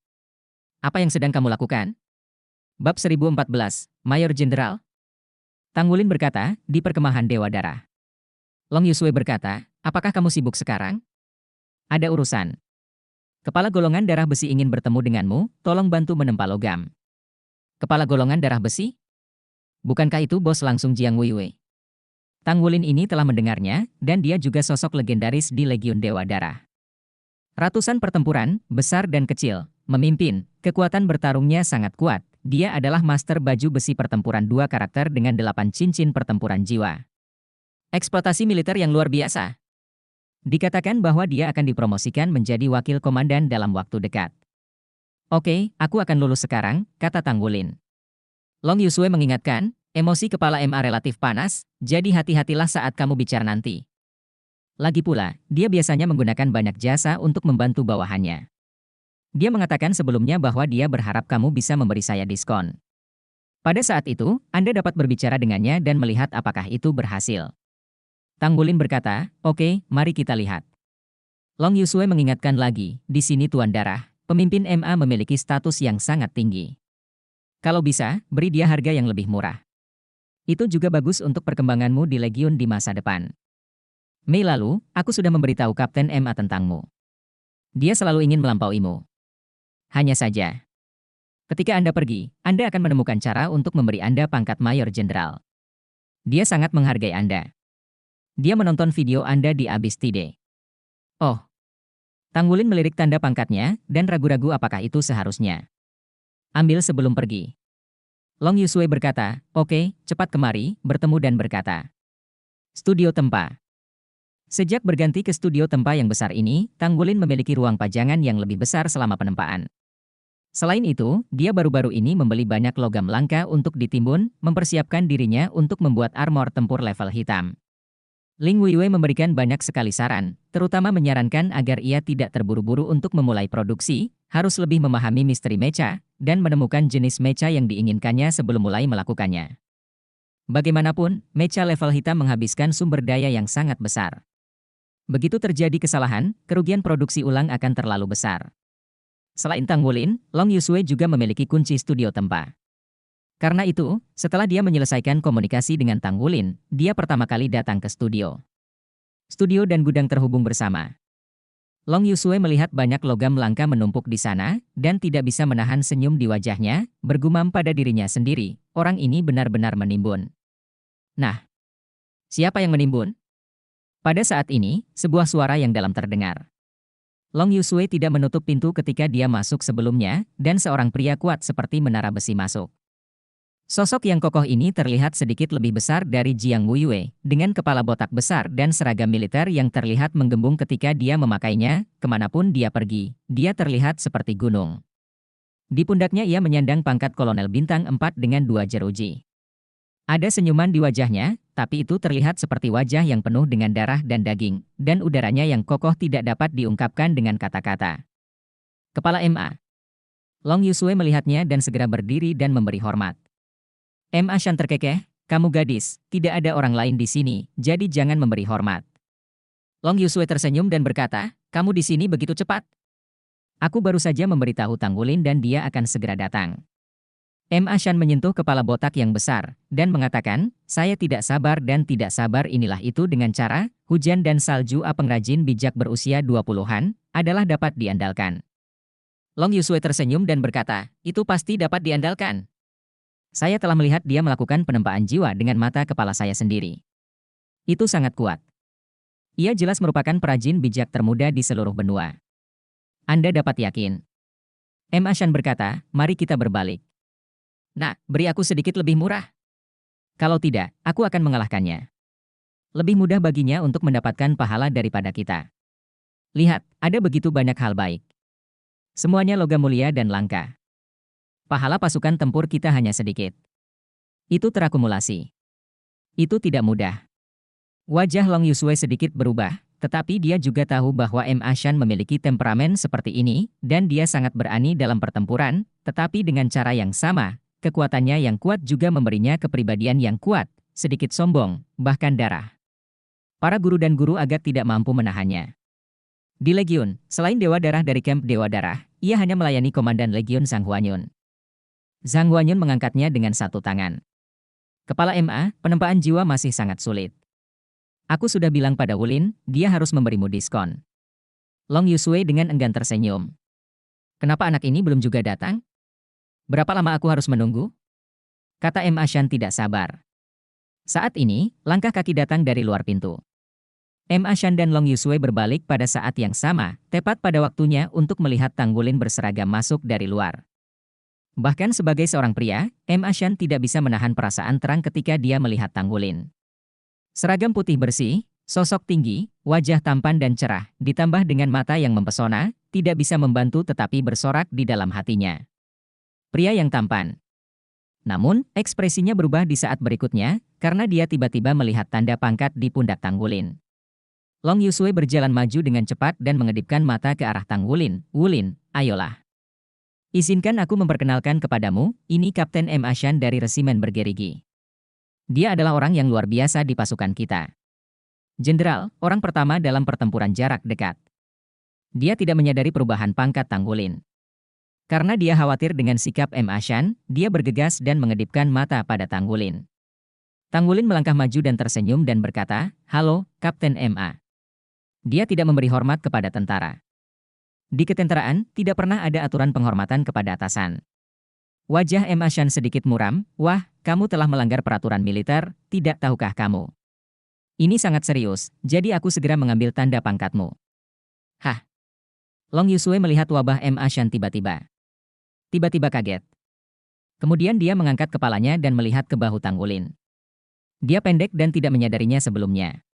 Apa yang sedang kamu lakukan? Bab 1014, Mayor Jenderal. Tang Wulin berkata, di perkemahan Dewa Darah. Long Yusui berkata, apakah kamu sibuk sekarang? Ada urusan. Kepala golongan darah besi ingin bertemu denganmu, tolong bantu menempa logam. Kepala golongan darah besi? Bukankah itu bos langsung Jiang Weiwei? Tang Wulin ini telah mendengarnya, dan dia juga sosok legendaris di Legiun Dewa Darah. Ratusan pertempuran, besar dan kecil, memimpin, kekuatan bertarungnya sangat kuat. Dia adalah master baju besi pertempuran 2 karakter dengan 8 cincin pertempuran jiwa. Eksploitasi militer yang luar biasa. Dikatakan bahwa dia akan dipromosikan menjadi wakil komandan dalam waktu dekat. Oke, aku akan lulus sekarang, kata Tang Wulin. Long Yusui mengingatkan, emosi kepala MA relatif panas, jadi hati-hatilah saat kamu bicara nanti. Lagi pula, dia biasanya menggunakan banyak jasa untuk membantu bawahannya. Dia mengatakan sebelumnya bahwa dia berharap kamu bisa memberi saya diskon. Pada saat itu, Anda dapat berbicara dengannya dan melihat apakah itu berhasil. Tang Wulin berkata, oke, mari kita lihat. Long Yusui mengingatkan lagi, di sini Tuan Darah, pemimpin MA memiliki status yang sangat tinggi. Kalau bisa, beri dia harga yang lebih murah. Itu juga bagus untuk perkembanganmu di Legiun di masa depan. Mei lalu, aku sudah memberitahu Kapten MA tentangmu. Dia selalu ingin melampauimu. Hanya saja, ketika Anda pergi, Anda akan menemukan cara untuk memberi Anda pangkat Mayor Jenderal. Dia sangat menghargai Anda. Dia menonton video Anda di Abyss Tide. Oh. Tang Wulin melirik tanda pangkatnya, dan ragu-ragu apakah itu seharusnya. Ambil sebelum pergi. Long Yusui berkata, oke, cepat kemari, bertemu dan berkata. Studio Tempa. Sejak berganti ke studio tempa yang besar ini, Tanggulin memiliki ruang pajangan yang lebih besar selama penempaan. Selain itu, dia baru-baru ini membeli banyak logam langka untuk ditimbun, mempersiapkan dirinya untuk membuat armor tempur level hitam. Ling Weiwei memberikan banyak sekali saran, terutama menyarankan agar ia tidak terburu-buru untuk memulai produksi, harus lebih memahami misteri mecha, dan menemukan jenis mecha yang diinginkannya sebelum mulai melakukannya. Bagaimanapun, mecha level hitam menghabiskan sumber daya yang sangat besar. Begitu terjadi kesalahan, kerugian produksi ulang akan terlalu besar. Selain Tanggulin, Long Yusue juga memiliki kunci studio tempa. Karena itu, setelah dia menyelesaikan komunikasi dengan Tanggulin, dia pertama kali datang ke studio. Studio dan gudang terhubung bersama. Long Yusue melihat banyak logam langka menumpuk di sana, dan tidak bisa menahan senyum di wajahnya, bergumam pada dirinya sendiri, orang ini benar-benar menimbun. Nah, siapa yang menimbun? Pada saat ini, sebuah suara yang dalam terdengar. Long Yusue tidak menutup pintu ketika dia masuk sebelumnya, dan seorang pria kuat seperti menara besi masuk. Sosok yang kokoh ini terlihat sedikit lebih besar dari Jiang Wuyue, dengan kepala botak besar dan seragam militer yang terlihat menggembung ketika dia memakainya, kemanapun dia pergi, dia terlihat seperti gunung. Di pundaknya ia menyandang pangkat kolonel bintang 4 dengan 2 jeruji. Ada senyuman di wajahnya, tapi itu terlihat seperti wajah yang penuh dengan darah dan daging, dan udaranya yang kokoh tidak dapat diungkapkan dengan kata-kata. Kepala MA. Long Yusue melihatnya dan segera berdiri dan memberi hormat. MA Shan terkekeh, kamu gadis, tidak ada orang lain di sini, jadi jangan memberi hormat. Long Yusue tersenyum dan berkata, kamu di sini begitu cepat. Aku baru saja memberitahu Tanggulin dan dia akan segera datang. MA Shan menyentuh kepala botak yang besar, dan mengatakan, saya tidak sabar dan tidak sabar inilah itu dengan cara, hujan dan salju pengrajin bijak berusia 20-an, adalah dapat diandalkan. Long Yusue tersenyum dan berkata, itu pasti dapat diandalkan. Saya telah melihat dia melakukan penempaan jiwa dengan mata kepala saya sendiri. Itu sangat kuat. Ia jelas merupakan perajin bijak termuda di seluruh benua. Anda dapat yakin. MA Shan berkata, mari kita berbalik. Nah, beri aku sedikit lebih murah. Kalau tidak, aku akan mengalahkannya. Lebih mudah baginya untuk mendapatkan pahala daripada kita. Lihat, ada begitu banyak hal baik. Semuanya logam mulia dan langka. Pahala pasukan tempur kita hanya sedikit. Itu terakumulasi. Itu tidak mudah. Wajah Long Yusue sedikit berubah, tetapi dia juga tahu bahwa MA Shan memiliki temperamen seperti ini, dan dia sangat berani dalam pertempuran, tetapi dengan cara yang sama, kekuatannya yang kuat juga memberinya kepribadian yang kuat, sedikit sombong, bahkan darah. Para guru dan guru agak tidak mampu menahannya. Di Legiun, selain Dewa Darah dari Camp Dewa Darah, ia hanya melayani Komandan Legiun Zhang Huanyun. Zhang Huanyun mengangkatnya dengan satu tangan. Kepala MA, penempaan jiwa masih sangat sulit. Aku sudah bilang pada Wulin, dia harus memberimu diskon. Long Yusue dengan enggan tersenyum. Kenapa anak ini belum juga datang? Berapa lama aku harus menunggu? Kata MA Shan tidak sabar. Saat ini, langkah kaki datang dari luar pintu. MA Shan dan Long Yusue berbalik pada saat yang sama, tepat pada waktunya untuk melihat Tanggulin berseragam masuk dari luar. Bahkan sebagai seorang pria, MA Shan tidak bisa menahan perasaan terang ketika dia melihat Tanggulin. Seragam putih bersih, sosok tinggi, wajah tampan dan cerah, ditambah dengan mata yang mempesona, tidak bisa membantu tetapi bersorak di dalam hatinya. Pria yang tampan. Namun, ekspresinya berubah di saat berikutnya, karena dia tiba-tiba melihat tanda pangkat di pundak Tanggulin. Long Yusue berjalan maju dengan cepat dan mengedipkan mata ke arah Tanggulin. Wulin, ayolah. Izinkan aku memperkenalkan kepadamu, ini Kapten MA Shan dari Resimen Bergerigi. Dia adalah orang yang luar biasa di pasukan kita. Jenderal, orang pertama dalam pertempuran jarak dekat. Dia tidak menyadari perubahan pangkat Tanggulin. Karena dia khawatir dengan sikap MA Shan, dia bergegas dan mengedipkan mata pada Tanggulin. Tanggulin melangkah maju dan tersenyum dan berkata, halo, Kapten MA. Dia tidak memberi hormat kepada tentara. Di ketenteraan, tidak pernah ada aturan penghormatan kepada atasan. Wajah MA Shan sedikit muram, wah, kamu telah melanggar peraturan militer, tidak tahukah kamu? Ini sangat serius, jadi aku segera mengambil tanda pangkatmu. Hah? Long Yusue melihat wabah MA Shan tiba-tiba. Tiba-tiba kaget. Kemudian dia mengangkat kepalanya dan melihat ke bahu Tanggulin. Dia pendek dan tidak menyadarinya sebelumnya.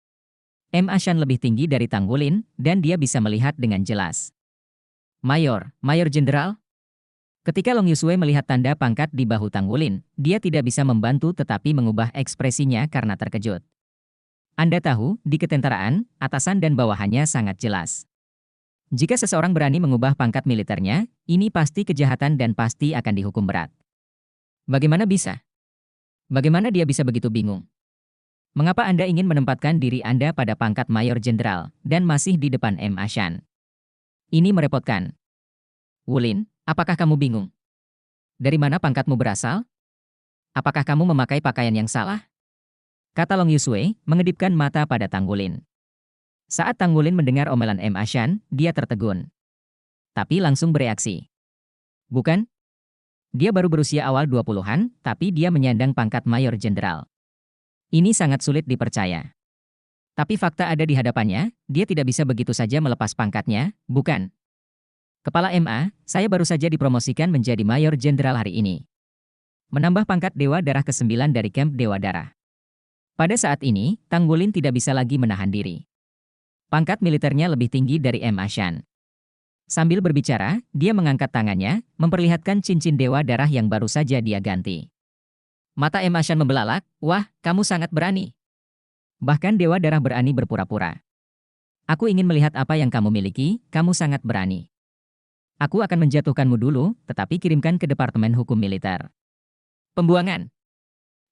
Ashan lebih tinggi dari Tang Wulin, dan dia bisa melihat dengan jelas. Mayor Jenderal? Ketika Long Yusue melihat tanda pangkat di bahu Tang Wulin, dia tidak bisa membantu tetapi mengubah ekspresinya karena terkejut. Anda tahu, di ketentaraan, atasan dan bawahannya sangat jelas. Jika seseorang berani mengubah pangkat militernya, ini pasti kejahatan dan pasti akan dihukum berat. Bagaimana bisa? Bagaimana dia bisa begitu bingung? Mengapa Anda ingin menempatkan diri Anda pada pangkat Mayor Jenderal, dan masih di depan Ashan? Ini merepotkan. Wulin, apakah kamu bingung? Dari mana pangkatmu berasal? Apakah kamu memakai pakaian yang salah? Kata Long Yusue, mengedipkan mata pada Tang Wulin. Saat Tang Wulin mendengar omelan Ashan, dia tertegun. Tapi langsung bereaksi. Bukan? Dia baru berusia awal 20-an, tapi dia menyandang pangkat Mayor Jenderal. Ini sangat sulit dipercaya. Tapi fakta ada di hadapannya, dia tidak bisa begitu saja melepas pangkatnya, bukan? Kepala MA, saya baru saja dipromosikan menjadi Mayor Jenderal hari ini. Menambah pangkat Dewa Darah ke-9 dari Camp Dewa Darah. Pada saat ini, Tang Wulin tidak bisa lagi menahan diri. Pangkat militernya lebih tinggi dari Ashan. Sambil berbicara, dia mengangkat tangannya, memperlihatkan cincin Dewa Darah yang baru saja dia ganti. Mata Ashan membelalak, wah, kamu sangat berani. Bahkan Dewa Darah berani berpura-pura. Aku ingin melihat apa yang kamu miliki, kamu sangat berani. Aku akan menjatuhkanmu dulu, tetapi kirimkan ke Departemen Hukum Militer. Pembuangan.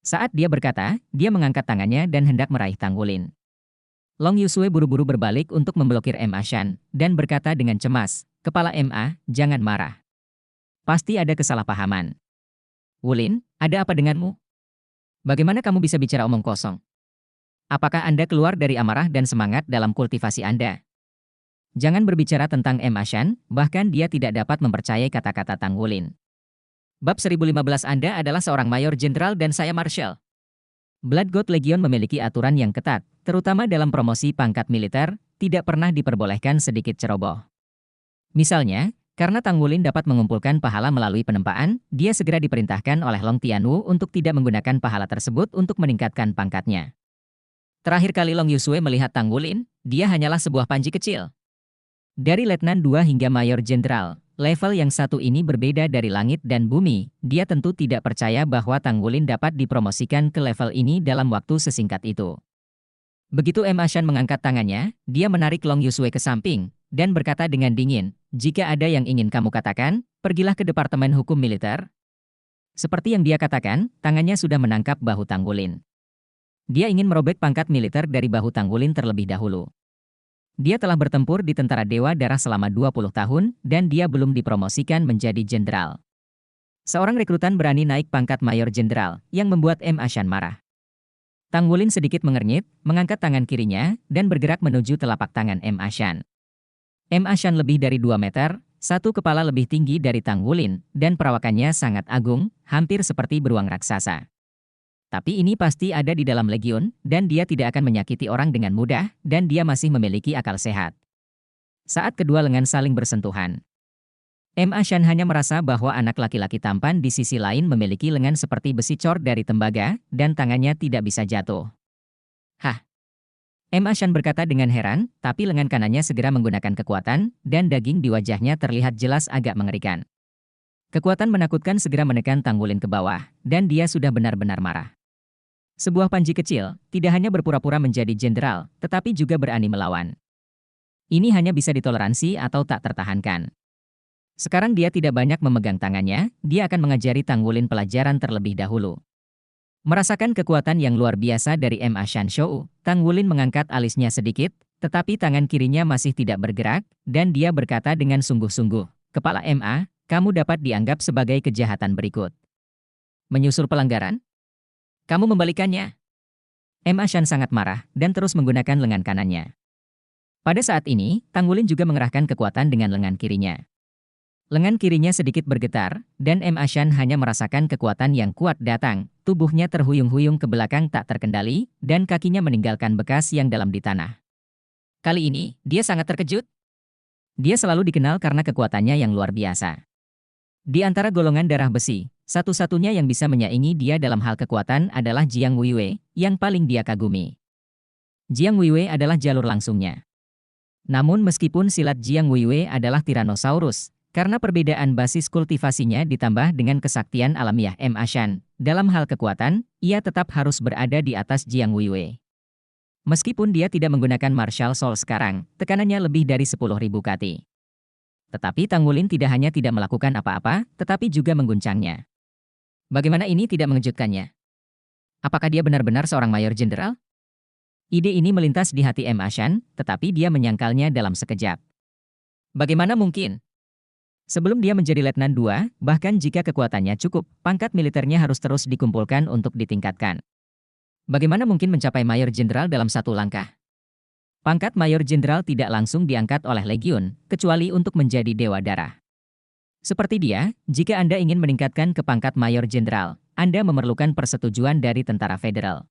Saat dia berkata, dia mengangkat tangannya dan hendak meraih Tang Wulin. Long Yusue buru-buru berbalik untuk memblokir Ashan, dan berkata dengan cemas, Kepala MA, jangan marah. Pasti ada kesalahpahaman. Wulin, ada apa denganmu? Bagaimana kamu bisa bicara omong kosong? Apakah Anda keluar dari amarah dan semangat dalam kultivasi Anda? Jangan berbicara tentang Ashan, bahkan dia tidak dapat mempercayai kata-kata Tang Wulin. Bab 1015 Anda adalah seorang Mayor Jenderal dan saya Marshal. Blood God Legion memiliki aturan yang ketat, terutama dalam promosi pangkat militer, tidak pernah diperbolehkan sedikit ceroboh. Misalnya, karena Tang Wulin dapat mengumpulkan pahala melalui penempaan, dia segera diperintahkan oleh Long Tianwu untuk tidak menggunakan pahala tersebut untuk meningkatkan pangkatnya. Terakhir kali Long Yusue melihat Tang Wulin, dia hanyalah sebuah panji kecil. Dari Letnan 2 hingga Mayor Jenderal, level yang satu ini berbeda dari langit dan bumi, dia tentu tidak percaya bahwa Tang Wulin dapat dipromosikan ke level ini dalam waktu sesingkat itu. Begitu Ashan mengangkat tangannya, dia menarik Long Yusue ke samping, dan berkata dengan dingin, jika ada yang ingin kamu katakan, pergilah ke Departemen Hukum Militer. Seperti yang dia katakan, tangannya sudah menangkap bahu Tang Wulin. Dia ingin merobek pangkat militer dari bahu Tang Wulin terlebih dahulu. Dia telah bertempur di tentara Dewa Darah selama 20 tahun, dan dia belum dipromosikan menjadi jenderal. Seorang rekrutan berani naik pangkat Mayor Jenderal, yang membuat Ashan marah. Tang Wulin sedikit mengernyit, mengangkat tangan kirinya, dan bergerak menuju telapak tangan Ashan. Ashan lebih dari 2 meter, satu kepala lebih tinggi dari Tang Wulin, dan perawakannya sangat agung, hampir seperti beruang raksasa. Tapi ini pasti ada di dalam legion, dan dia tidak akan menyakiti orang dengan mudah, dan dia masih memiliki akal sehat. Saat kedua lengan saling bersentuhan, Ashan hanya merasa bahwa anak laki-laki tampan di sisi lain memiliki lengan seperti besi cor dari tembaga, dan tangannya tidak bisa jatuh. Hah? Ashan berkata dengan heran, tapi lengan kanannya segera menggunakan kekuatan, dan daging di wajahnya terlihat jelas agak mengerikan. Kekuatan menakutkan segera menekan Tang Wulin ke bawah, dan dia sudah benar-benar marah. Sebuah panji kecil, tidak hanya berpura-pura menjadi jenderal, tetapi juga berani melawan. Ini hanya bisa ditoleransi atau tak tertahankan. Sekarang dia tidak banyak memegang tangannya, dia akan mengajari Tang Wulin pelajaran terlebih dahulu. Merasakan kekuatan yang luar biasa dari Ashan Shou, Tang Wulin mengangkat alisnya sedikit, tetapi tangan kirinya masih tidak bergerak, dan dia berkata dengan sungguh-sungguh, Kepala MA, kamu dapat dianggap sebagai kejahatan berikut. Menyusul pelanggaran? Kamu membalikannya. Ashan sangat marah, dan terus menggunakan lengan kanannya. Pada saat ini, Tang Wulin juga mengerahkan kekuatan dengan lengan kirinya. Lengan kirinya sedikit bergetar, dan Ashan hanya merasakan kekuatan yang kuat datang, tubuhnya terhuyung-huyung ke belakang tak terkendali, dan kakinya meninggalkan bekas yang dalam di tanah. Kali ini, dia sangat terkejut. Dia selalu dikenal karena kekuatannya yang luar biasa. Di antara golongan darah besi, satu-satunya yang bisa menyaingi dia dalam hal kekuatan adalah Jiang Wuiwei, yang paling dia kagumi. Jiang Weiwei adalah jalur langsungnya. Namun meskipun silat Jiang Weiwei adalah Tyrannosaurus, karena perbedaan basis kultivasinya ditambah dengan kesaktian alamiah M. Ashan, dalam hal kekuatan, ia tetap harus berada di atas Jiang Weiwei. Meskipun dia tidak menggunakan Martial Soul sekarang, tekanannya lebih dari 10.000 kT. Tetapi Tanggulin tidak hanya tidak melakukan apa-apa, tetapi juga mengguncangnya. Bagaimana ini tidak mengejutkannya? Apakah dia benar-benar seorang mayor jenderal? Ide ini melintas di hati M. Ashan, tetapi dia menyangkalnya dalam sekejap. Bagaimana mungkin? Sebelum dia menjadi Letnan 2, bahkan jika kekuatannya cukup, pangkat militernya harus terus dikumpulkan untuk ditingkatkan. Bagaimana mungkin mencapai mayor jenderal dalam satu langkah? Pangkat mayor jenderal tidak langsung diangkat oleh legiun, kecuali untuk menjadi dewa darah. Seperti dia, jika Anda ingin meningkatkan ke pangkat mayor jenderal, Anda memerlukan persetujuan dari tentara federal.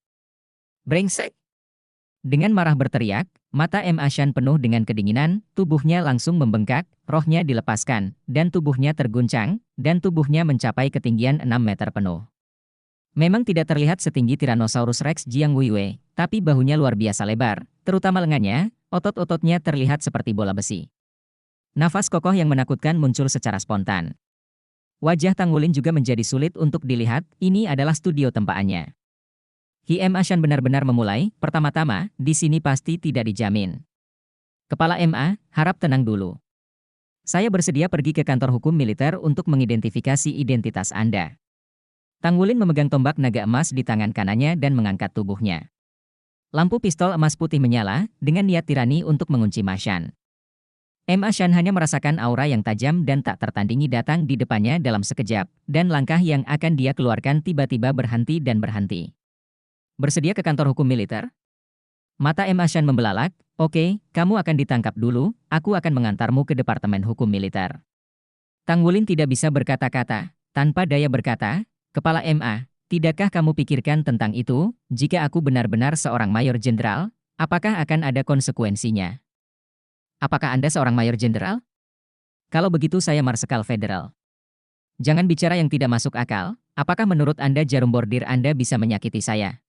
Brengsek! Dengan marah berteriak, mata M. Ashan penuh dengan kedinginan, tubuhnya langsung membengkak, rohnya dilepaskan, dan tubuhnya terguncang, dan tubuhnya mencapai ketinggian 6 meter penuh. Memang tidak terlihat setinggi Tyrannosaurus Rex Jiang Weiwei, tapi bahunya luar biasa lebar, terutama lengannya, otot-ototnya terlihat seperti bola besi. Nafas kokoh yang menakutkan muncul secara spontan. Wajah Tanggulin juga menjadi sulit untuk dilihat, ini adalah studio tempaannya. M. Ashan benar-benar memulai, pertama-tama, di sini pasti tidak dijamin. Kepala MA, harap tenang dulu. Saya bersedia pergi ke kantor hukum militer untuk mengidentifikasi identitas Anda. Tanggulin memegang tombak naga emas di tangan kanannya dan mengangkat tubuhnya. Lampu pistol emas putih menyala, dengan niat tirani untuk mengunci Mashan. M. Ashan hanya merasakan aura yang tajam dan tak tertandingi datang di depannya dalam sekejap, dan langkah yang akan dia keluarkan tiba-tiba berhenti dan berhenti. Bersedia ke kantor hukum militer? Mata M. Ashan membelalak, oke, kamu akan ditangkap dulu, aku akan mengantarmu ke Departemen Hukum Militer. Tanggulin tidak bisa berkata-kata, tanpa daya berkata, Kepala MA, tidakkah kamu pikirkan tentang itu, jika aku benar-benar seorang mayor jenderal, apakah akan ada konsekuensinya? Apakah Anda seorang mayor jenderal? Kalau begitu saya Marsekal Federal. Jangan bicara yang tidak masuk akal, apakah menurut Anda jarum bordir Anda bisa menyakiti saya?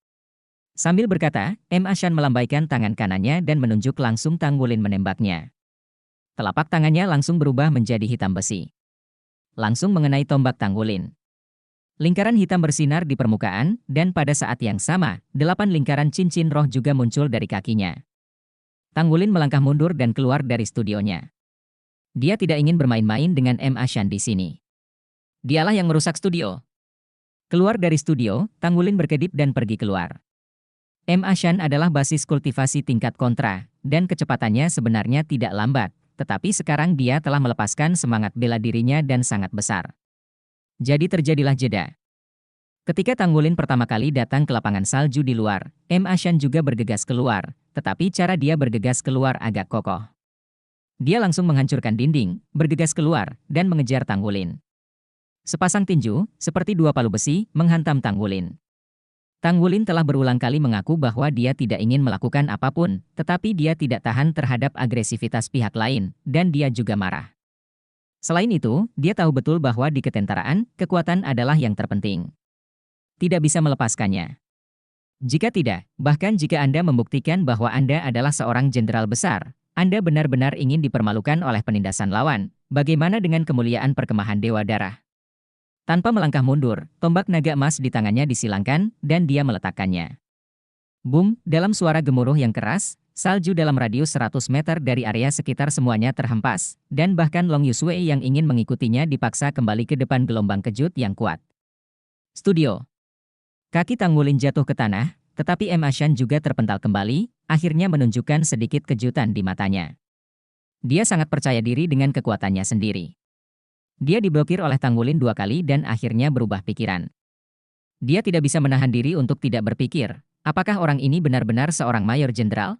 Sambil berkata, M. Ashan melambaikan tangan kanannya dan menunjuk langsung Tanggulin menembaknya. Telapak tangannya langsung berubah menjadi hitam besi. Langsung mengenai tombak Tanggulin. Lingkaran hitam bersinar di permukaan, dan pada saat yang sama, 8 lingkaran cincin roh juga muncul dari kakinya. Tanggulin melangkah mundur dan keluar dari studionya. Dia tidak ingin bermain-main dengan M. Ashan di sini. Dialah yang merusak studio. Keluar dari studio, Tanggulin berkedip dan pergi keluar. M. Ashan adalah basis kultivasi tingkat kontra, dan kecepatannya sebenarnya tidak lambat, tetapi sekarang dia telah melepaskan semangat bela dirinya dan sangat besar. Jadi terjadilah jeda. Ketika Tanggulin pertama kali datang ke lapangan salju di luar, M. Ashan juga bergegas keluar, tetapi cara dia bergegas keluar agak kokoh. Dia langsung menghancurkan dinding, bergegas keluar, dan mengejar Tanggulin. Sepasang tinju, seperti dua palu besi, menghantam Tanggulin. Tanggulin telah berulang kali mengaku bahwa dia tidak ingin melakukan apapun, tetapi dia tidak tahan terhadap agresivitas pihak lain, dan dia juga marah. Selain itu, dia tahu betul bahwa di ketentaraan, kekuatan adalah yang terpenting. Tidak bisa melepaskannya. Jika tidak, bahkan jika Anda membuktikan bahwa Anda adalah seorang jenderal besar, Anda benar-benar ingin dipermalukan oleh penindasan lawan, bagaimana dengan kemuliaan perkemahan Dewa Darah? Tanpa melangkah mundur, tombak naga emas di tangannya disilangkan, dan dia meletakkannya. Boom, dalam suara gemuruh yang keras, salju dalam radius 100 meter dari area sekitar semuanya terhempas, dan bahkan Long Yusui yang ingin mengikutinya dipaksa kembali ke depan gelombang kejut yang kuat. Studio. Kaki Tanggulin jatuh ke tanah, tetapi M. Ashan juga terpental kembali, akhirnya menunjukkan sedikit kejutan di matanya. Dia sangat percaya diri dengan kekuatannya sendiri. Dia diblokir oleh Tanggulin 2 kali dan akhirnya berubah pikiran. Dia tidak bisa menahan diri untuk tidak berpikir, apakah orang ini benar-benar seorang mayor jenderal?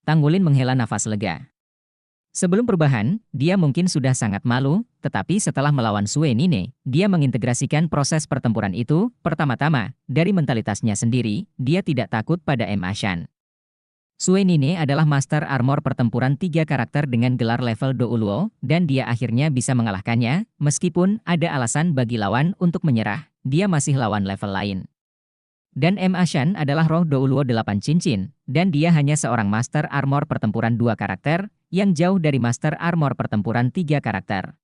Tanggulin menghela nafas lega. Sebelum perubahan, dia mungkin sudah sangat malu, tetapi setelah melawan Sue Nine, dia mengintegrasikan proses pertempuran itu, pertama-tama, dari mentalitasnya sendiri, dia tidak takut pada M. Ashan. Sue Nine adalah master armor pertempuran 3 karakter dengan gelar level Douluo, dan dia akhirnya bisa mengalahkannya, meskipun ada alasan bagi lawan untuk menyerah, dia masih lawan level lain. Dan M. Ashan adalah roh Douluo 8 cincin, dan dia hanya seorang Master Armor pertempuran 2 karakter, yang jauh dari Master Armor pertempuran 3 karakter.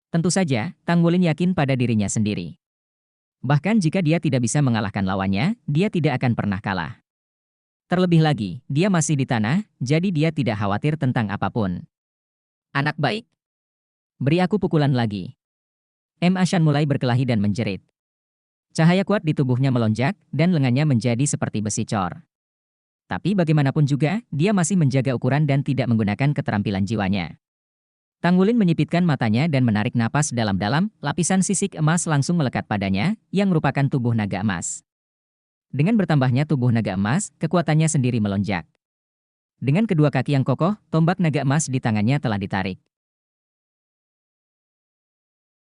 Tentu saja, Tang Wulin yakin pada dirinya sendiri. Bahkan jika dia tidak bisa mengalahkan lawannya, dia tidak akan pernah kalah. Terlebih lagi, dia masih di tanah, jadi dia tidak khawatir tentang apapun. Anak baik. Beri aku pukulan lagi. M. Ashan mulai berkelahi dan menjerit. Cahaya kuat di tubuhnya melonjak, dan lengannya menjadi seperti besi cor. Tapi bagaimanapun juga, dia masih menjaga ukuran dan tidak menggunakan keterampilan jiwanya. Tang Wulin menyipitkan matanya dan menarik napas dalam-dalam, lapisan sisik emas langsung melekat padanya, yang merupakan tubuh naga emas. Dengan bertambahnya tubuh naga emas, kekuatannya sendiri melonjak. Dengan kedua kaki yang kokoh, tombak naga emas di tangannya telah ditarik.